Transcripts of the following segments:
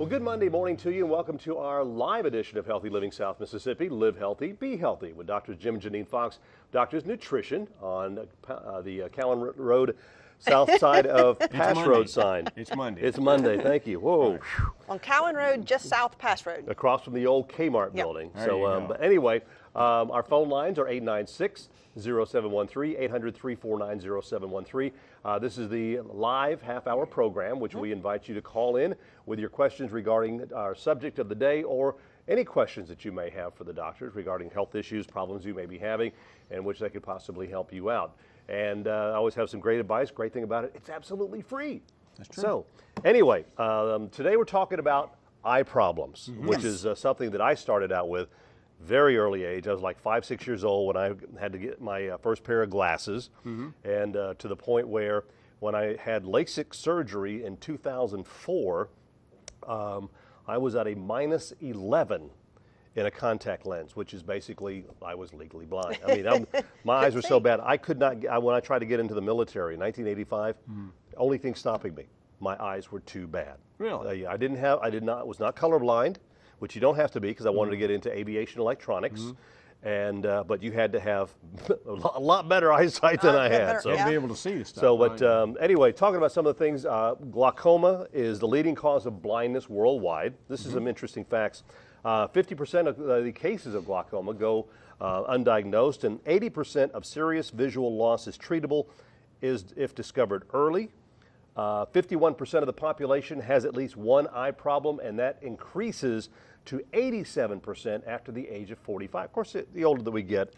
Well, good Monday morning to you, and welcome to our live edition of Healthy Living South Mississippi. Live healthy, be healthy with Drs. Jim and Janine Fox, Doctors Nutrition on the Cowan Road south side of Pass Road sign. It's Monday. It's Monday, thank you. Whoa. On Cowan Road, just south of Pass Road. Across from the old Kmart building. There you go. But anyway, our phone lines are 896-0713, 800-349-0713. This is the live half-hour program, which we invite you to call in with your questions regarding our subject of the day or any questions that you may have for the doctors regarding health issues, problems you may be having, and which they could possibly help you out. And I always have some great advice. Great thing about it, it's absolutely free. That's true. So anyway, today we're talking about eye problems, which is something that I started out with very early age. I was like 5, 6 years old when I had to get my first pair of glasses, and to the point where when I had LASIK surgery in 2004, I was at a -11 in a contact lens, which is basically I was legally blind. I mean, my eyes were so bad I could not. When I tried to get into the military in 1985, only thing stopping me, my eyes were too bad. Really? I was not colorblind, which you don't have to be because I wanted to get into aviation electronics. And but you had to have a lot better eyesight than I had. So To be able to see this stuff. so, but anyway, talking about some of the things, glaucoma is the leading cause of blindness worldwide. This is some interesting facts. 50% of the cases of glaucoma go undiagnosed, and 80% of serious visual loss is treatable if discovered early. 51% of the population has at least one eye problem, and that increases to 87% after the age of 45. Of course, the older that we get,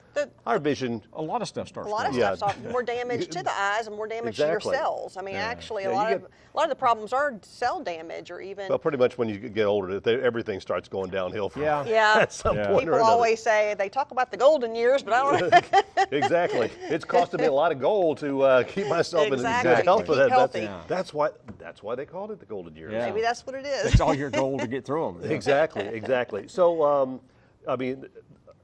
our vision. a lot of stuff starts. A lot of Yeah. stuff, more damage to the eyes and more damage to Exactly. your cells. I mean, actually, Yeah, a you lot get- of the problems are cell damage or even. Well, pretty much when you get older, everything starts going downhill. Yeah. Yeah. At some point or People another. always say they talk about the golden years, but I don't. Exactly. It's costed me a lot of gold to keep myself Exactly, in good health to for keep that. healthy. That's why they called it the golden years. Yeah. Maybe that's what it is. It's all your goal to get through them. Exactly. So, I mean,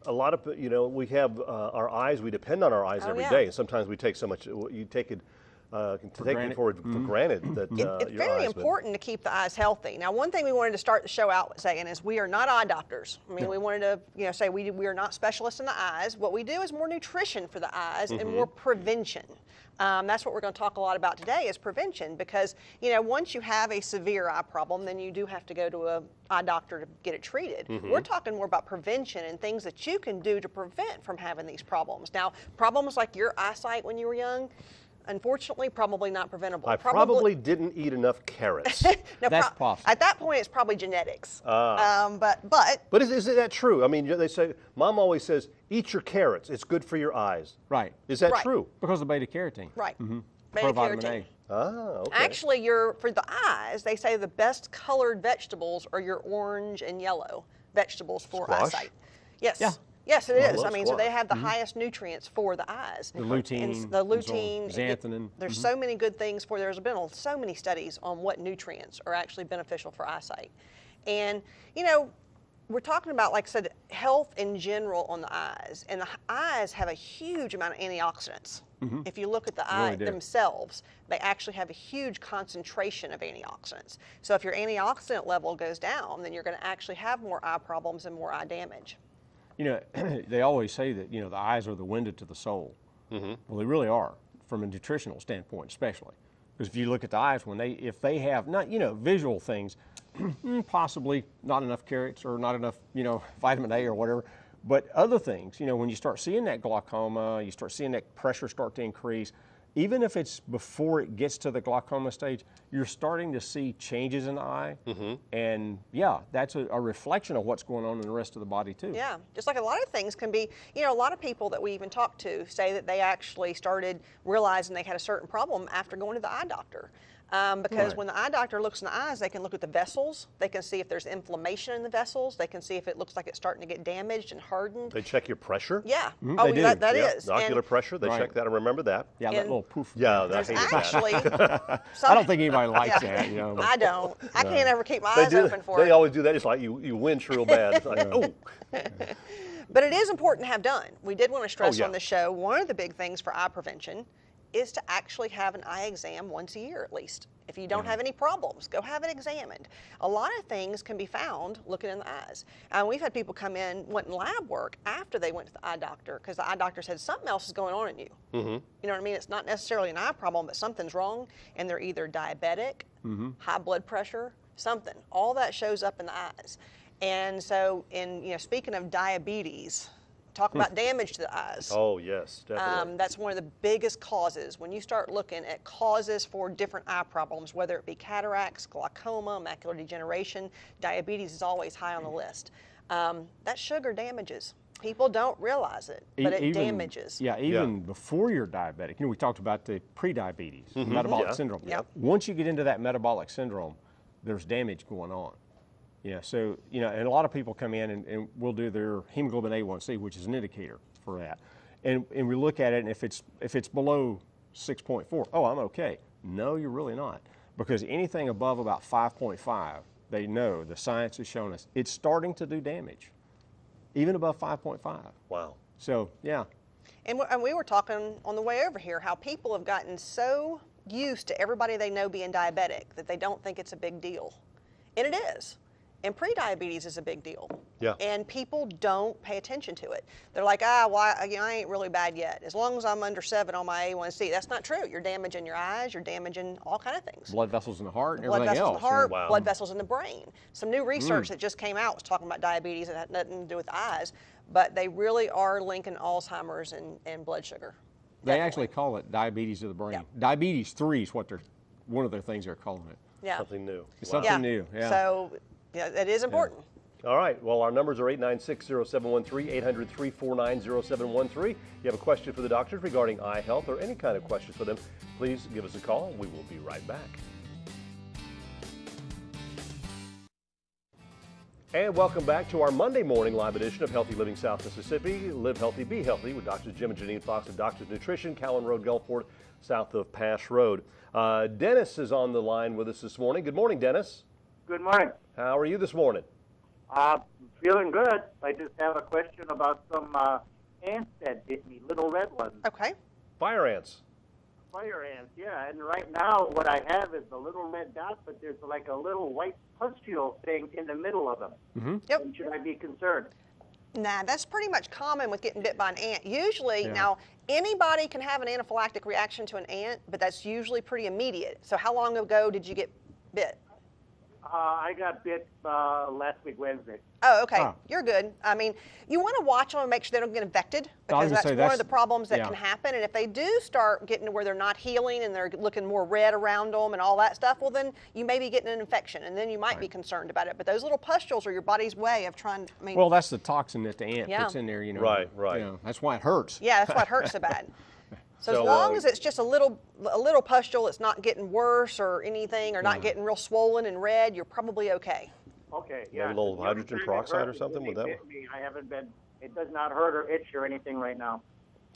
a lot of, we have our eyes, we depend on our eyes every yeah. day. And sometimes we take so much, you take it, for granted that It's your very eyes, but- important to keep the eyes healthy. Now, one thing we wanted to start the show out with saying is we are not eye doctors. I mean, we wanted to, say we are not specialists in the eyes. What we do is more nutrition for the eyes and more prevention. That's what we're going to talk a lot about today is prevention because, once you have a severe eye problem, then you do have to go to an eye doctor to get it treated. We're talking more about prevention and things that you can do to prevent from having these problems. Now, problems like your eyesight when you were young, unfortunately, probably not preventable. I probably didn't eat enough carrots. No, That's possible. At that point, it's probably genetics. But But is that true? I mean, they say, Mom always says, eat your carrots. It's good for your eyes. Right. Is that Right. true? Because of beta carotene. right, Provitamin beta-carotene. A. Ah, okay. Actually, for the eyes, they say the best colored vegetables are your orange and yellow vegetables for Squash? eyesight. Yes. Yeah. Yes, it is. love I mean, so they squash. have the highest nutrients for the eyes. The lutein. And the lutein. Xanthanin. There's so many good things for. There's been so many studies on what nutrients are actually beneficial for eyesight, and we're talking about, like I said, health in general on the eyes, and the eyes have a huge amount of antioxidants. If you look at the eye do. themselves, they actually have a huge concentration of antioxidants. So if your antioxidant level goes down, then you're going to actually have more eye problems and more eye damage. They always say that, the eyes are the window to the soul. Well, they really are, from a nutritional standpoint especially. Because if you look at the eyes, if they have not, visual things, possibly not enough carrots or not enough, vitamin A or whatever, but other things, when you start seeing that glaucoma, you start seeing that pressure start to increase, even if it's before it gets to the glaucoma stage, you're starting to see changes in the eye. And yeah, that's a reflection of what's going on in the rest of the body too. Yeah, just like a lot of things can be, a lot of people that we even talk to say that they actually started realizing they had a certain problem after going to the eye doctor. Because Right. when the eye doctor looks in the eyes, they can look at the vessels, they can see if there's inflammation in the vessels, they can see if it looks like it's starting to get damaged and hardened. They check your pressure. Yeah, they do. that Yeah, is. Ocular And pressure. They Right. check that. I remember that. Yeah, that And little poof. Yeah, I there's hated that. actually, I don't think anybody likes that. I don't. I can't ever keep my They eyes do. open for They it. always do that. It's like you winch real bad. It's like, oh. But it is important to have done. We did want to stress yeah. on the show, one of the big things for eye prevention is to actually have an eye exam once a year at least. If you don't have any problems, go have it examined. A lot of things can be found looking in the eyes. And we've had people come in wanting lab work after they went to the eye doctor because the eye doctor said something else is going on in you. You know what I mean? It's not necessarily an eye problem, but something's wrong, and they're either diabetic, high blood pressure, something. All that shows up in the eyes. And so, speaking of diabetes, talk about damage to the eyes. Oh, yes, definitely. That's one of the biggest causes. When you start looking at causes for different eye problems, whether it be cataracts, glaucoma, macular degeneration, diabetes is always high on the list. That sugar damages. People don't realize it, but it damages. Yeah, even before you're diabetic. We talked about the pre-diabetes, metabolic syndrome. Yeah. Once you get into that metabolic syndrome, there's damage going on. So, and a lot of people come in and we'll do their hemoglobin A1C, which is an indicator for that. And we look at it, and if it's below 6.4, oh, I'm okay. No, you're really not. Because anything above about 5.5, they know, the science has shown us, it's starting to do damage, even above 5.5. Wow. So, yeah. And we were talking on the way over here how people have gotten so used to everybody they know being diabetic that they don't think it's a big deal. And it is. And pre-diabetes is a big deal. Yeah. And people don't pay attention to it. They're like, I ain't really bad yet. As long as I'm under 7 on my A1C. That's not true. You're damaging your eyes. You're damaging all kind of things. Blood vessels in the heart and Blood everything vessels else. in the heart, Wow. blood vessels in the brain. Some new research that just came out was talking about diabetes. It had nothing to do with the eyes. But they really are linking Alzheimer's and blood sugar. They actually call it diabetes of the brain. Yeah. Diabetes 3 is one of their things they're calling it. Yeah. Something new. It's Wow. something new, yeah. So, it is important. All right. Well, our numbers are 896-0713, 800-349-0713. You have a question for the doctors regarding eye health or any kind of questions for them, please give us a call. We will be right back. And welcome back to our Monday morning live edition of Healthy Living South Mississippi. Live healthy, be healthy with Drs. Jim and Janine Fox of Doctors Nutrition, Cowan Road, Gulfport, south of Pass Road. Dennis is on the line with us this morning. Good morning, Dennis. Good morning. How are you this morning? Feeling good. I just have a question about some ants that bit me, little red ones. Okay. Fire ants. Fire ants, yeah. And right now what I have is a little red dot, but there's like a little white pustule thing in the middle of them. Yep. And should I be concerned? Nah, that's pretty much common with getting bit by an ant. Usually, now, anybody can have an anaphylactic reaction to an ant, but that's usually pretty immediate. So how long ago did you get bit? I got bit last week, Wednesday. Oh, okay. Oh. You're good. I mean, you want to watch them and make sure they don't get infected I was because gonna that's say one of the problems that yeah. can happen. And if they do start getting to where they're not healing and they're looking more red around them and all that stuff, well, then you may be getting an infection and then you might be concerned about it. But those little pustules are your body's way of trying, Well, that's the toxin that the ant Yeah. puts in there, Right. That's why it hurts. yeah, that's what hurts so bad. So, So, as long as it's just a little pustule, it's not getting worse or anything or not getting real swollen and red, you're probably okay. Okay, Maybe yeah. a little The other hydrogen time it peroxide hurt or was something? when Would they that bit me. I haven't been, it does not hurt or itch or anything right now.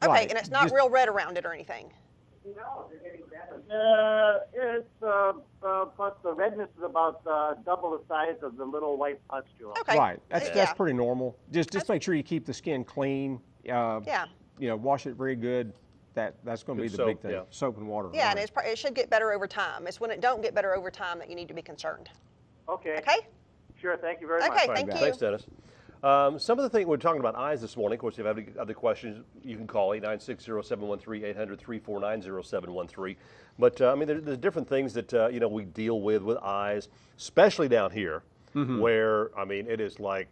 Okay, Right. and it's not Just- real red around it or anything. No, they're getting better. It's plus the redness is about double the size of the little white pustule. Okay. Right. That's Yeah. pretty normal. Just make sure you keep the skin clean. Yeah. Wash it very good. That's going to be Good the big soap, thing. yeah. Soap and water. Yeah, and right. it should get better over time. It's when it don't get better over time that you need to be concerned. Okay. Okay? Sure, thank you very much. Okay, Right thank back. you. Thanks, Dennis. Some of the things we're talking about eyes this morning. Of course, if you have any other questions, you can call 896-0713, 800-349-0713. But I mean, there's different things that we deal with eyes, especially down here, where I mean it is like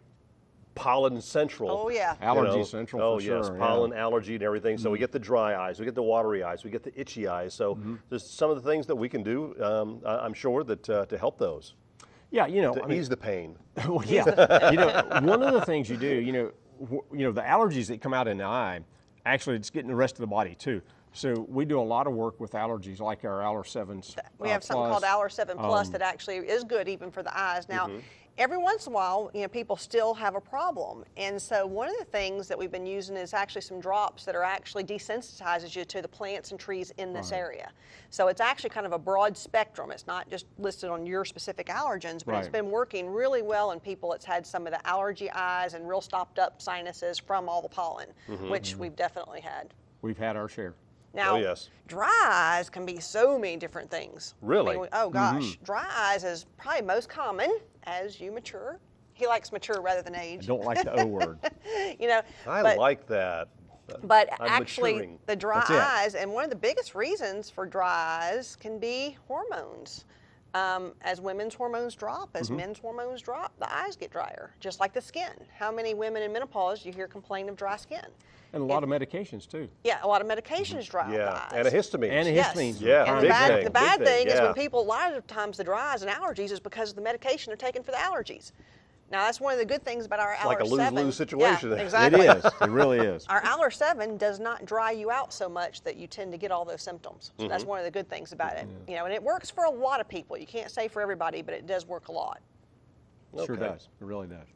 pollen central. Oh, yeah. Allergy central Oh for yes, sure. pollen, allergy, and everything. So we get the dry eyes, we get the watery eyes, we get the itchy eyes. So there's some of the things that we can do. I'm sure that to help those, Yeah, to ease the pain. Well, yeah. One of the things you do, the allergies that come out in the eye, actually it's getting the rest of the body too. So we do a lot of work with allergies, like our Aller 7s. We have something called Aller 7 Plus that actually is good even for the eyes. Now, every once in a while, people still have a problem. And so one of the things that we've been using is actually some drops that are actually desensitizes you to the plants and trees in this area. So it's actually kind of a broad spectrum. It's not just listed on your specific allergens, but it's been working really well in people that's had some of the allergy eyes and real stopped up sinuses from all the pollen, which we've definitely had. We've had our share. Now, Oh, yes. dry eyes can be so many different things. Really? Oh gosh, dry eyes is probably most common as you mature. He likes mature rather than I age. don't like the O word. You know, I but, like that. but I'm actually, maturing. the dry That's it. eyes, and one of the biggest reasons for dry eyes can be hormones. As women's hormones drop, as men's hormones drop, the eyes get drier, just like the skin. How many women in menopause do you hear complain of dry skin? And a lot of medications too. Yeah, a lot of medications dry out the Yeah, eyes. antihistamines. Antihistamines. Yeah, And big the bad, thing, the bad big thing, thing is yeah. when people, a lot of times the dry eyes and allergies is because of the medication they're taking for the allergies. Now that's one of the good things about our like a Aller 7. lose-lose situation Yeah, there. exactly. It is. It really is. Our Aller 7 does not dry you out so much that you tend to get all those symptoms. So Mm-hmm. that's one of the good things about it. You know, and it works for a lot of people. You can't say for everybody, but it does work a lot. Sure Okay. does. It really does.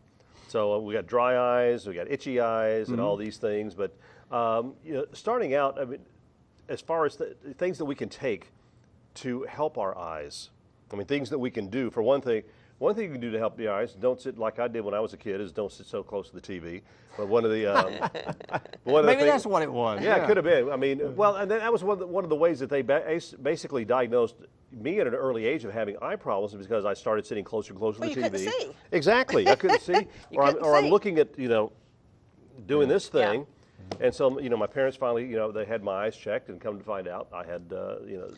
So we got dry eyes, we got itchy eyes, and all Mm-hmm. these things. But you know, starting out, I mean, as far as the things that we can take to help our eyes, I mean, things that we can do. For one thing you can do to help the eyes, don't sit like I did when I was a kid, is don't sit so close to the TV. But one of the Maybe that's what it was. Yeah, it could have been. I mean, well, and then that was one of the ways that they basically diagnosed me at an early age of having eye problems because I started sitting closer and closer Well, to the you TV. couldn't see. Exactly, I couldn't see, couldn't or I'm see. looking at doing this Yeah. thing, and so my parents finally they had my eyes checked and come to find out I had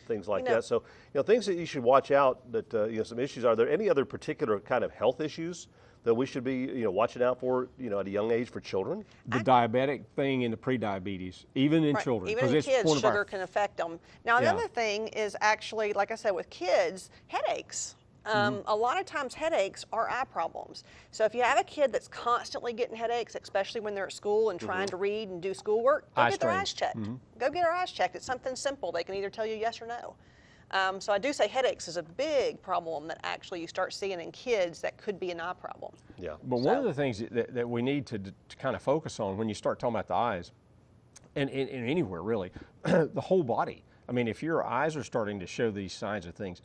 things like know- that. So things that you should watch out that some issues. Are there any other particular kind of health issues that we should be watching out for at a young age for children? The diabetic thing and the pre-diabetes, even in Right. children. Even 'cause in it's kids, one of our- sugar can affect them. Now, Yeah. another thing is actually, like I said, with kids, headaches. A lot of times headaches are eye problems. So if you have a kid that's constantly getting headaches, especially when they're at school and trying to read and do schoolwork, go Eye get their strain. eyes checked. Go get their eyes checked. It's something simple. They can either tell you yes or no. So I do say headaches is a big problem that actually you start seeing in kids that could be an eye problem. Yeah. But one of the things that we need to kind of focus on when you start talking about the eyes, and anywhere really, the whole body. I mean, if your eyes are starting to show these signs of things,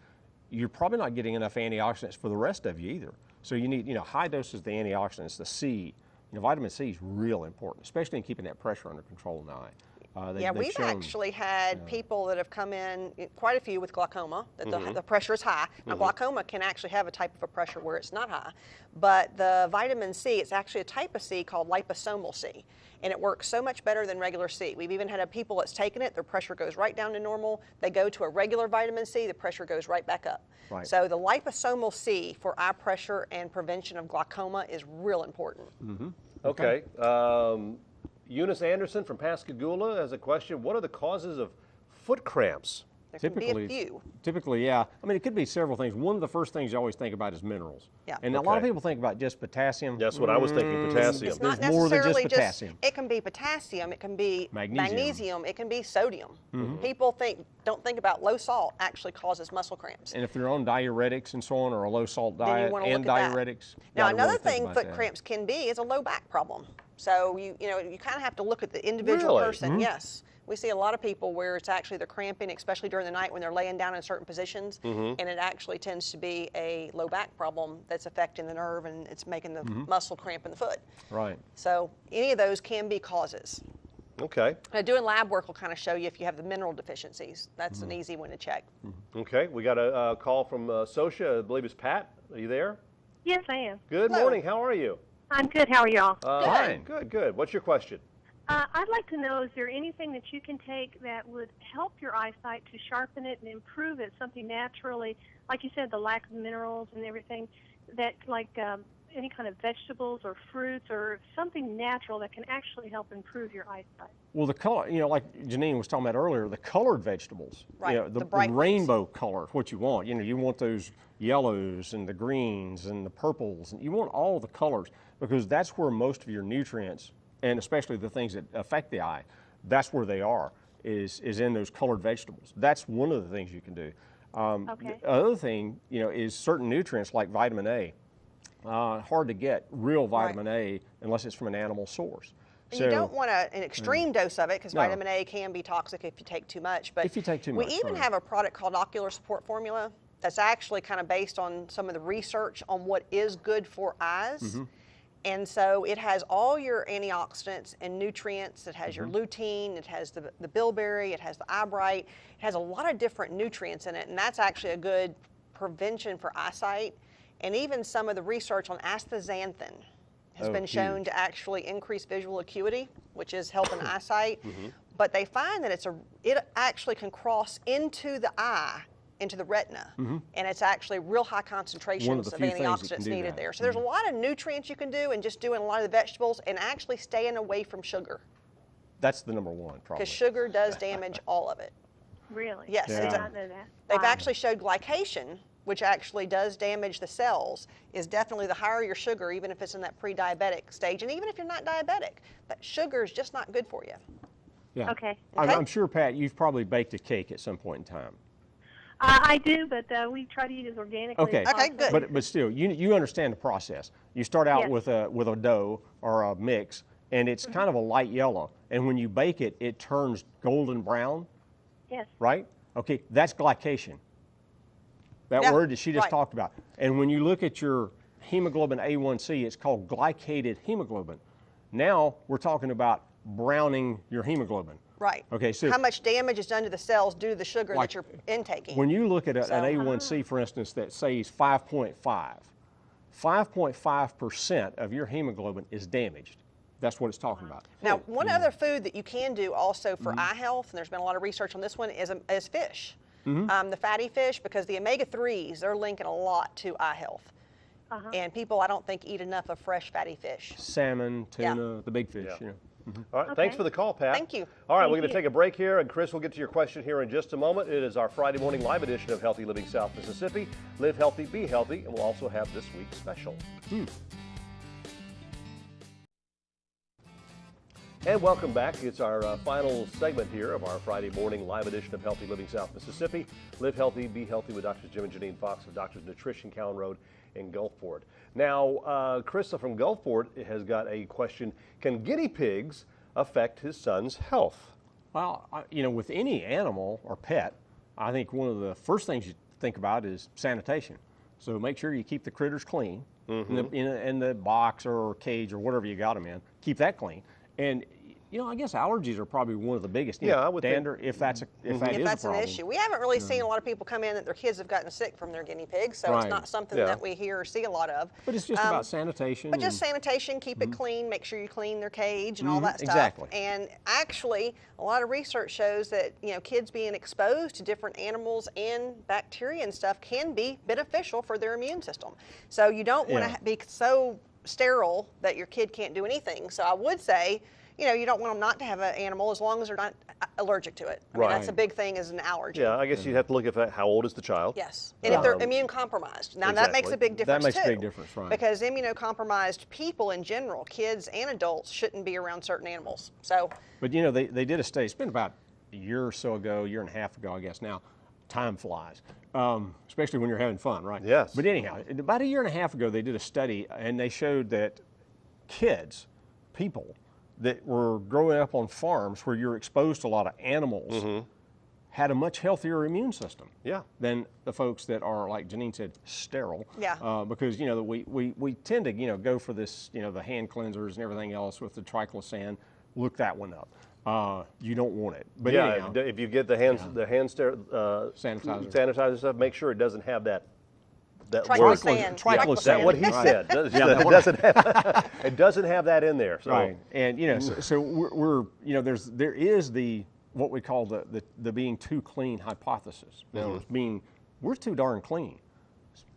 you're probably not getting enough antioxidants for the rest of you either. So you need high doses of the antioxidants, the C. Vitamin C is real important, especially in keeping that pressure under control in the eye. Yeah, they've we've shown- actually had people that have come in, quite a few with glaucoma, that the pressure is high. Now, glaucoma can actually have a type of a pressure where it's not high, but the vitamin C, it's actually a type of C called liposomal C, and it works so much better than regular C. We've even had people that's taken it, their pressure goes right down to normal. They go to a regular vitamin C, the pressure goes right back up. Right. So the liposomal C for eye pressure and prevention of glaucoma is real important. Okay. Eunice Anderson from Pascagoula has a question. What are the causes of foot cramps? There can be a few. Typically, yeah. I mean, it could be several things. One of the first things you always think about is minerals. Yeah. And a lot of Okay. people think about just potassium. That's what I was thinking, potassium. It's not There's more than just necessarily potassium. It can be potassium, it can be Magnesium. it can be sodium. People don't think about low salt actually causes muscle cramps. And if they're on diuretics and so on, or a low salt Then you diet wanna and look at that. diuretics. Now, gotta another really think thing about foot that. cramps can be is a low back problem. So you kind of have to look at the individual Really? person. Yes. We see a lot of people where it's actually they're cramping, especially during the night when they're laying down in certain positions, and it actually tends to be a low back problem that's affecting the nerve and it's making the muscle cramp in the foot. Right. So any of those can be causes. Okay. Doing lab work will kind of show you if you have the mineral deficiencies. That's an easy one to check. Okay. We got a call from Socia. I believe it's Pat. Are you there? Yes, I am. Good Hello. morning. How are you? I'm good. How are y'all? Fine. Good. What's your question? I'd like to know, is there anything that you can take that would help your eyesight to sharpen it and improve it, something naturally, like you said, the lack of minerals and everything, that like any kind of vegetables or fruits or something natural that can actually help improve your eyesight? Well, the color, like Janine was talking about earlier, the colored vegetables. Right, The the bright ones. rainbow color, what you want. You want those yellows and the greens and the purples. And you want all the colors because that's where most of your nutrients, and especially the things that affect the eye, that's where they are, is in those colored vegetables. That's one of the things you can do. Okay. The other thing, is certain nutrients like vitamin A. Hard to get real vitamin A unless it's from an animal source. And you don't want an extreme dose of it because No. vitamin A can be toxic if you take too much. But If you take too we much, even right. have a product called Ocular Support Formula that's actually kind of based on some of the research on what is good for eyes. And so it has all your antioxidants and nutrients. It has your lutein, it has the bilberry, it has the eyebright. It has a lot of different nutrients in it, and that's actually a good prevention for eyesight. And even some of the research on astaxanthin has been shown to actually increase visual acuity, which is helping eyesight. But they find that it actually can cross into the eye, into the retina, and it's actually real high concentrations of antioxidants needed there. So there's a lot of nutrients you can do, and just doing a lot of the vegetables and actually staying away from sugar. That's the number one, probably. Because sugar does damage all of it. Really? Yes. I did not know that. They've Wow. actually showed glycation, which actually does damage the cells, is definitely the higher your sugar, even if it's in that pre-diabetic stage. And even if you're not diabetic, that sugar is just not good for you. Yeah. Okay. I'm sure, Pat, you've probably baked a cake at some point in time. I do, but we try to eat as organically Okay. as possible. Okay, good. But still, you understand the process. You start out Yes. with a dough or a mix, and it's kind of a light yellow. And when you bake it, it turns golden brown, Yes. right? Okay, that's glycation. That Yeah, word that she just right. talked about. And when you look at your hemoglobin A1C, it's called glycated hemoglobin. Now we're talking about browning your hemoglobin. Right. Okay, so how much damage is done to the cells due to the sugar Like, that you're intaking. when you look at an So- A1C, for instance, that says 5.5, 5.5% of your hemoglobin is damaged. That's what it's talking about. Now, one other food that you can do also for eye health, and there's been a lot of research on this one, is fish. The fatty fish, because the omega-3s, they're linking a lot to eye health. And people, I don't think, eat enough of fresh fatty fish. Salmon, Yeah. tuna, the big fish, Yeah. you know. All right, thanks for the call, Pat. Thank you. All right, Thank we're going to you. take a break here, and Chris will get to your question here in just a moment. It is our Friday morning live edition of Healthy Living South Mississippi. Live healthy, be healthy, and we'll also have this week's special. And welcome back. It's our final segment here of our Friday morning live edition of Healthy Living South Mississippi. Live healthy, be healthy with Drs. Jim and Janine Fox of Doctors Nutrition, Cowan Road in Gulfport. Now, Krista from Gulfport has got a question. Can guinea pigs affect his son's health? Well, with any animal or pet, I think one of the first things you think about is sanitation. So make sure you keep the critters clean in the box or cage or whatever you got them in. Keep that clean. And I guess allergies are probably one of the biggest. Yeah, I would think. dander, if that's a If that's a an problem. issue. We haven't really seen a lot of people come in that their kids have gotten sick from their guinea pigs, so Right. it's not something Yeah. that we hear or see a lot of. But it's just about sanitation. But just and- sanitation, keep it clean, make sure you clean their cage and all that stuff. exactly. And actually, a lot of research shows that kids being exposed to different animals and bacteria and stuff can be beneficial for their immune system. So you don't want to Yeah. be so sterile that your kid can't do anything. So I would say, you don't want them not to have an animal as long as they're not allergic to it. I mean, that's a Right. big thing is an allergy. Yeah, I guess you'd have to look at how old is the child. Yes, and if they're immune compromised. Now that makes a big difference That makes a too. big difference, right. Because immunocompromised people in general, kids and adults, shouldn't be around certain animals. So, But they did a study. It's been about a year or so ago, year and a half ago, I guess now. Time flies, especially when you're having fun, right? Yes. But anyhow, about a year and a half ago, they did a study, and they showed that people that were growing up on farms where you're exposed to a lot of animals had a much healthier immune system. Yeah. Than the folks that are, like Janine said, sterile. Yeah. Because we tend to go for this the hand cleansers and everything else with the triclosan. Look that one up. You don't want it. But Yeah, anyhow, if you get the hand Sanitizer. sanitizer stuff, make sure it doesn't have that word. Triclosan. Triclosan. Is that what he Right. said? It doesn't have that in there. So. Right, and so we're there is the what we call the being too clean hypothesis. We're too darn clean.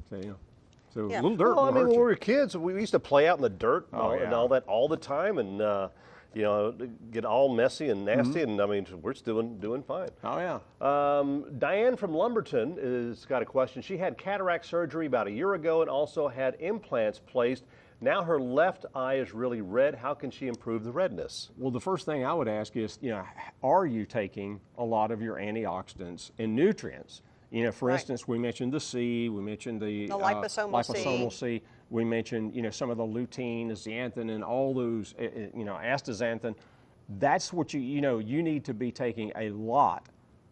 So Yeah. a little dirt. Well, I will mean, hurt when you. we were kids, we used to play out in the dirt and, Oh, and yeah. all that all the time, and get all messy and nasty. And I mean, we're still doing fine. Oh yeah. Diane from Lumberton has got a question. She had cataract surgery about a year ago and also had implants placed. Now her left eye is really red. How can she improve the redness? Well, the first thing I would ask is, are you taking a lot of your antioxidants and nutrients? For Right. instance, we mentioned the C, we mentioned the liposomal C, we mentioned, some of the lutein, the zeaxanthin, and all those, astaxanthin. That's what you need to be taking a lot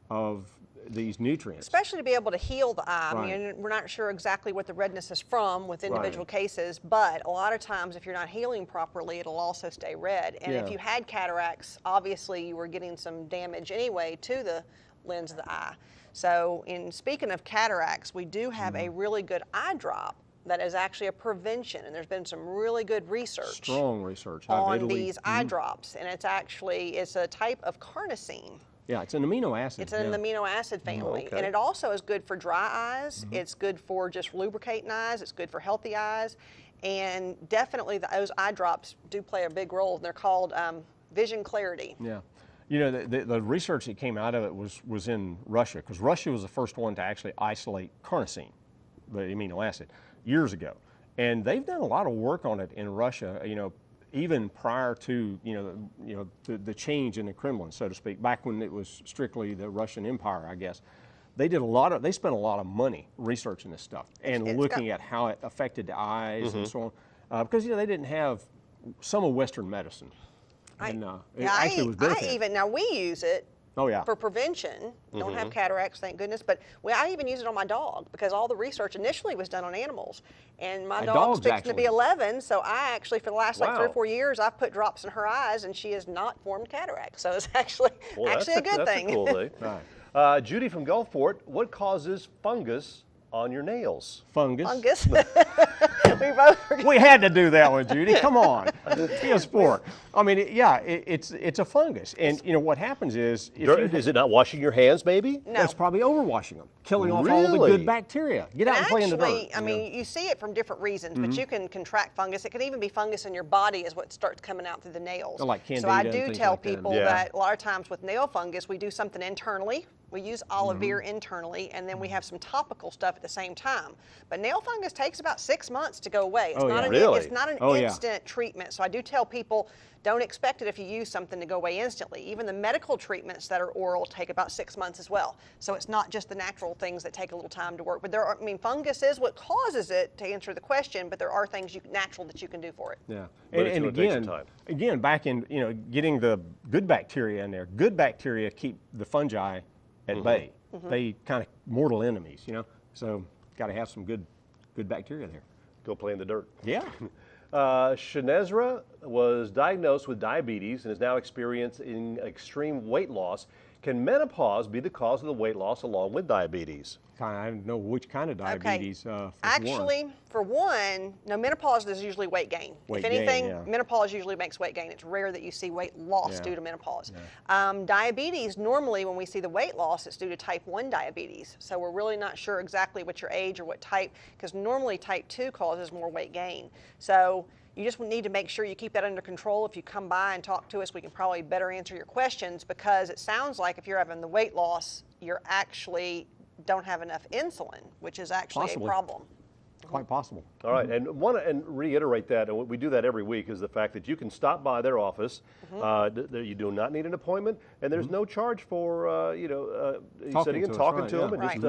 of these nutrients. Especially to be able to heal the eye. Right. I mean, we're not sure exactly what the redness is from with individual cases, but a lot of times if you're not healing properly, it'll also stay red. And if you had cataracts, obviously you were getting some damage anyway to the lens of the eye. So in speaking of cataracts, we do have a really good eye drop that is actually a prevention, and there's been some really good research. Strong research on these eye drops, and it's a type of carnosine. Yeah, it's an amino acid. It's an amino acid family, and it also is good for dry eyes. It's good for just lubricating eyes. It's good for healthy eyes, and definitely those eye drops do play a big role. They're called vision clarity. Yeah. You know, the research that came out of it was in Russia, because Russia was the first one to actually isolate carnosine, the amino acid, years ago. And they've done a lot of work on it in Russia, you know, even prior to, the change in the Kremlin, so to speak, back when it was strictly the Russian Empire, I guess. They spent a lot of money researching this stuff and looking at how it affected the eyes and so on, because, they didn't have some of Western medicine. And actually was beneficial. Now we use it for prevention. Don't have cataracts, thank goodness, but I even use it on my dog because all the research initially was done on animals. And my dog's fixing to be 11, so I actually, for the last 3 or 4 years, I've put drops in her eyes and she has not formed cataracts. So it's actually a good thing. That's a cool thing. Right. Judy from Gulfport, what causes fungus on your nails? Fungus. We had to do that one, Judy. Come on, be a sport. I mean, it's a fungus, and what happens is, is it not washing your hands? Maybe no. That's probably overwashing them, killing off all the good bacteria. Get out and play in the dirt. I mean, you see it from different reasons, but you can contract fungus. It can even be fungus in your body, is what starts coming out through the nails. Like Candida. So I do tell like people that a lot of times with nail fungus, we do something internally. We use olive oil internally, and then we have some topical stuff at the same time. But nail fungus takes about 6 months to go away. It's not an instant treatment. So I do tell people, don't expect it if you use something to go away instantly. Even the medical treatments that are oral take about 6 months as well. So it's not just the natural things that take a little time to work. But fungus is what causes it, to answer the question, but there are things natural that you can do for it. Yeah. But and again, back in, getting the good bacteria in there. Good bacteria keep the fungi at bay. They kind of mortal enemies, So got to have some good bacteria there. Go play in the dirt. Yeah. Shanezra was diagnosed with diabetes and is now experiencing extreme weight loss. Can menopause be the cause of the weight loss along with diabetes? I don't know which kind of diabetes. Actually, for one, menopause is usually weight gain. If anything, menopause usually makes weight gain. It's rare that you see weight loss due to menopause. Diabetes, normally when we see the weight loss, it's due to type 1 diabetes. So we're really not sure exactly what your age or what type, because normally type 2 causes more weight gain. So you just need to make sure you keep that under control. If you come by and talk to us, we can probably better answer your questions, because it sounds like if you're having the weight loss, you're actually don't have enough insulin, which is actually a problem. Quite possible. All right, and want to reiterate that, and we do that every week, is the fact that you can stop by their office. You do not need an appointment, and there's no charge for sitting and talking to them, and just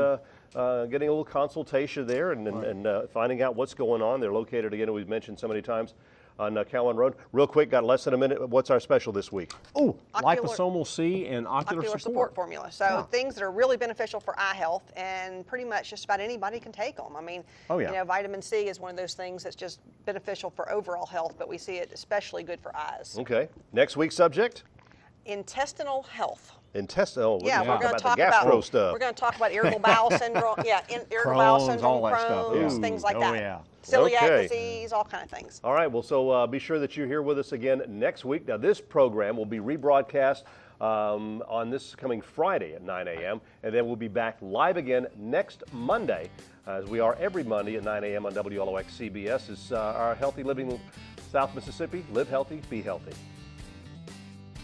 getting a little consultation there, and finding out what's going on. They're located, again, we've mentioned so many times, on Cowan Road. Real quick, got less than a minute. What's our special this week? Oh, liposomal C and ocular support formula. So things that are really beneficial for eye health, and pretty much just about anybody can take them. I mean, vitamin C is one of those things that's just beneficial for overall health, but we see it especially good for eyes. Okay. Next week's subject? Intestinal health. We're going to talk about stuff. We're going to talk about irritable bowel syndrome, irritable bowel syndrome, Crohn's, things like that. Celiac disease, all kind of things. All right, well, so be sure that you're here with us again next week. Now, this program will be rebroadcast on this coming Friday at 9 a.m., and then we'll be back live again next Monday, as we are every Monday at 9 a.m. on WLOX CBS. It's our Healthy Living South Mississippi. Live healthy, be healthy.